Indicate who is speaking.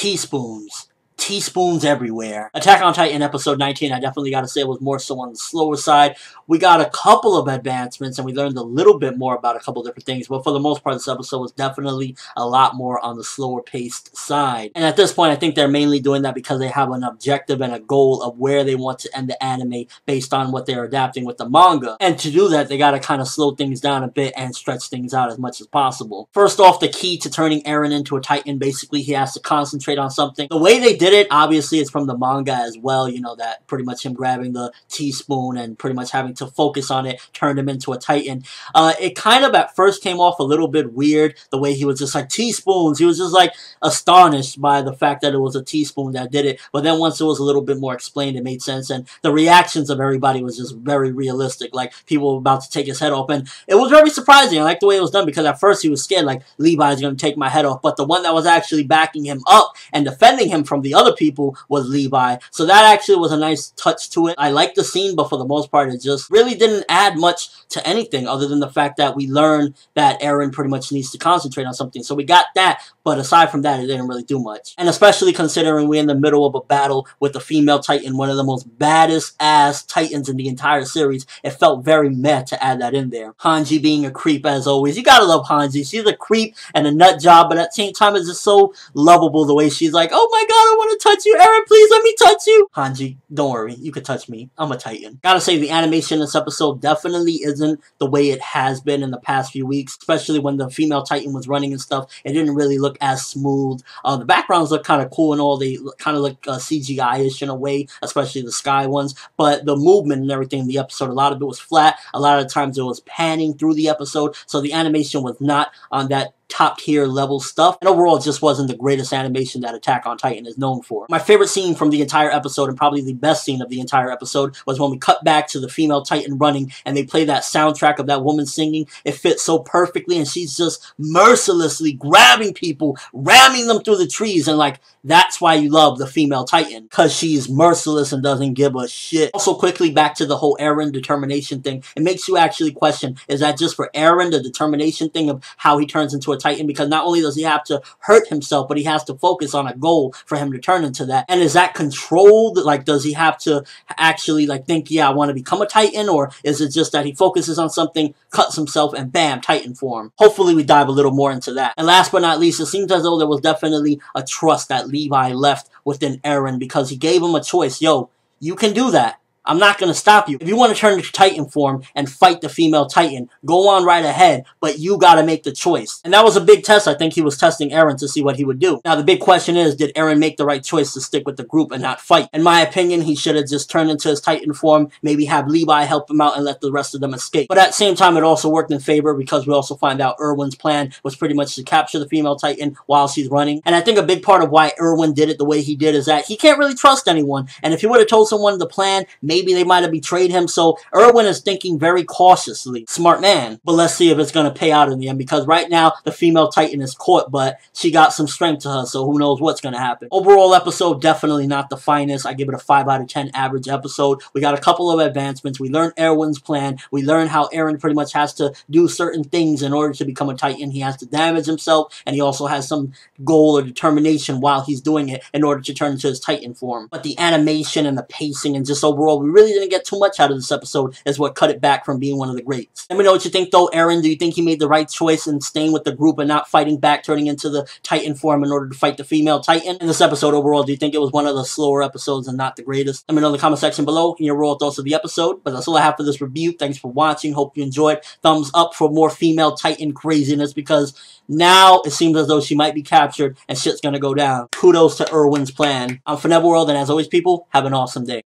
Speaker 1: teaspoons. Teaspoons everywhere. Attack on Titan episode 19, I definitely gotta say, was more so on the slower side. We got a couple of advancements and we learned a little bit more about a couple different things, but for the most part this episode was definitely a lot more on the slower paced side. And at this point I think they're mainly doing that because they have an objective and a goal of where they want to end the anime based on what they're adapting with the manga. And to do that they gotta kind of slow things down a bit and stretch things out as much as possible. First off, the key to turning Eren into a Titan, basically he has to concentrate on something. The way they did it, obviously it's from the manga as well, you know, that pretty much him grabbing the teaspoon and pretty much having to focus on it turned him into a Titan. It kind of at first came off a little bit weird, the way he was just like, teaspoons. He was just like astonished by the fact that it was a teaspoon that did it, but then once it was a little bit more explained, it made sense, and the reactions of everybody was just very realistic, like people were about to take his head off, and it was very surprising. I like the way it was done, because at first he was scared, like, Levi's gonna take my head off, but the one that was actually backing him up and defending him from the other people was Levi. So that actually was a nice touch to it. I liked the scene, but for the most part, it just really didn't add much to anything other than the fact that we learned that Eren pretty much needs to concentrate on something. So we got that, but aside from that, it didn't really do much. And especially considering we're in the middle of a battle with the female Titan, one of the most baddest ass Titans in the entire series, it felt very meh to add that in there. Hanji being a creep as always. You gotta love Hanji. She's a creep and a nut job, but at the same time, it's just so lovable the way she's like, oh my god, I want to touch you, Eren, please let me touch you. Hanji, don't worry, you can touch me. I'm a Titan. Gotta say, the animation in this episode definitely isn't the way it has been in the past few weeks, especially when the female Titan was running and stuff. It didn't really look as smooth. The backgrounds look kind of cool and all. They kind of look CGI-ish in a way, especially the sky ones, but the movement and everything in the episode, a lot of it was flat. A lot of the times it was panning through the episode, so the animation was not on that top tier level stuff, and overall it just wasn't the greatest animation that Attack on Titan is known for. My favorite scene from the entire episode, and probably the best scene of the entire episode, was when we cut back to the female Titan running and they play that soundtrack of that woman singing. It fits so perfectly, and she's just mercilessly grabbing people, ramming them through the trees, and like, that's why you love the female Titan, because she's merciless and doesn't give a shit. Also, quickly back to the whole Eren determination thing, it makes you actually question, is that just for Eren, the determination thing of how he turns into a Titan? Because not only does he have to hurt himself, but he has to focus on a goal for him to turn into that. And is that controlled? Like, does he have to actually like think, yeah, I want to become a Titan? Or is it just that he focuses on something, cuts himself, and bam, Titan form? Hopefully we dive a little more into that. And last but not least, it seems as though there was definitely a trust that Levi left within Eren, because he gave him a choice. Yo, you can do that. I'm not going to stop you. If you want to turn into Titan form and fight the female Titan, go on right ahead, but you got to make the choice. And that was a big test. I think he was testing Eren to see what he would do. Now, the big question is, did Eren make the right choice to stick with the group and not fight? In my opinion, he should have just turned into his Titan form, maybe have Levi help him out and let the rest of them escape. But at the same time, it also worked in favor, because we also find out Erwin's plan was pretty much to capture the female Titan while she's running. And I think a big part of why Erwin did it the way he did is that he can't really trust anyone. And if he would have told someone the plan, maybe they might have betrayed him. So Erwin is thinking very cautiously. Smart man. But let's see if it's going to pay out in the end, because right now the female Titan is caught, but she got some strength to her, so who knows what's going to happen. Overall episode, definitely not the finest. I give it a 5 out of 10 average episode. We got a couple of advancements. We learned Erwin's plan. We learned how Eren pretty much has to do certain things in order to become a Titan. He has to damage himself, and he also has some goal or determination while he's doing it in order to turn into his Titan form. But the animation and the pacing and just overall, we really didn't get too much out of this episode, is what cut it back from being one of the greats. Let me know what you think though. Eren, do you think he made the right choice in staying with the group and not fighting back, turning into the Titan form in order to fight the female Titan? In this episode overall, do you think it was one of the slower episodes and not the greatest? Let me know in the comment section below your raw thoughts of the episode. But that's all I have for this review. Thanks for watching. Hope you enjoyed. Thumbs up for more female Titan craziness, because now it seems as though she might be captured and shit's gonna go down. Kudos to Erwin's plan. I'm ForneverWorld, and as always, people, have an awesome day.